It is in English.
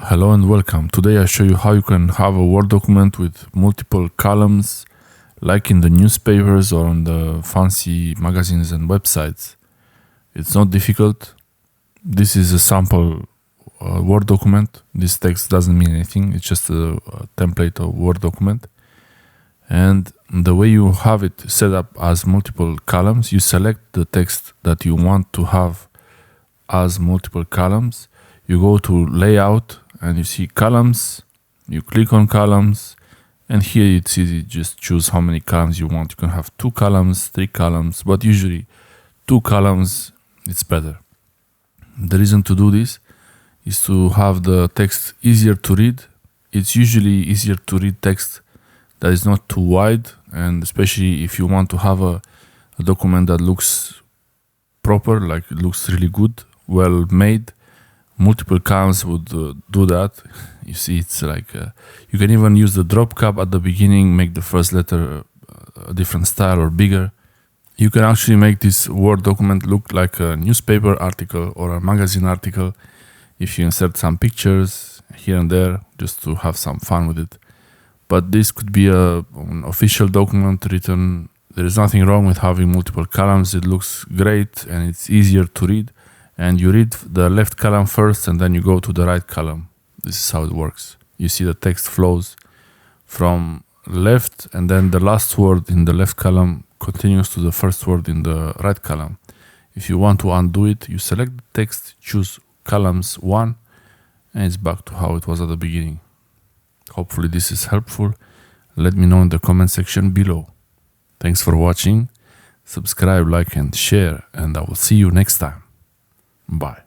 Hello and welcome. Today I show you how you can have a Word document with multiple columns like in the newspapers or on the fancy magazines and websites. It's not difficult. This is a sample Word document. This text doesn't mean anything. It's just a template of Word document. And the way you have it set up as multiple columns, you select the text that you want to have as multiple columns. You go to layout and you see columns, you click on columns, and here it's easy, just choose how many columns you want. You can have 2 columns, 3 columns, but usually 2 columns, it's better. The reason to do this is to have the text easier to read. It's usually easier to read text that is not too wide, and especially if you want to have a document that looks proper, like it looks really good, well made. Multiple columns would do that. You see, it's like you can even use the drop cap at the beginning, make the first letter a different style or bigger. You can actually make this Word document look like a newspaper article or a magazine article if you insert some pictures here and there just to have some fun with it. But this could be an official document written. There is nothing wrong with having multiple columns. It looks great and it's easier to read. And you read the left column first and then you go to the right column. This is how it works. You see the text flows from left and then the last word in the left column continues to the first word in the right column. If you want to undo it, you select the text, choose columns 1, and it's back to how it was at the beginning. Hopefully this is helpful. Let me know in the comment section below. Thanks for watching. Subscribe, like and share, and I will see you next time. Bye.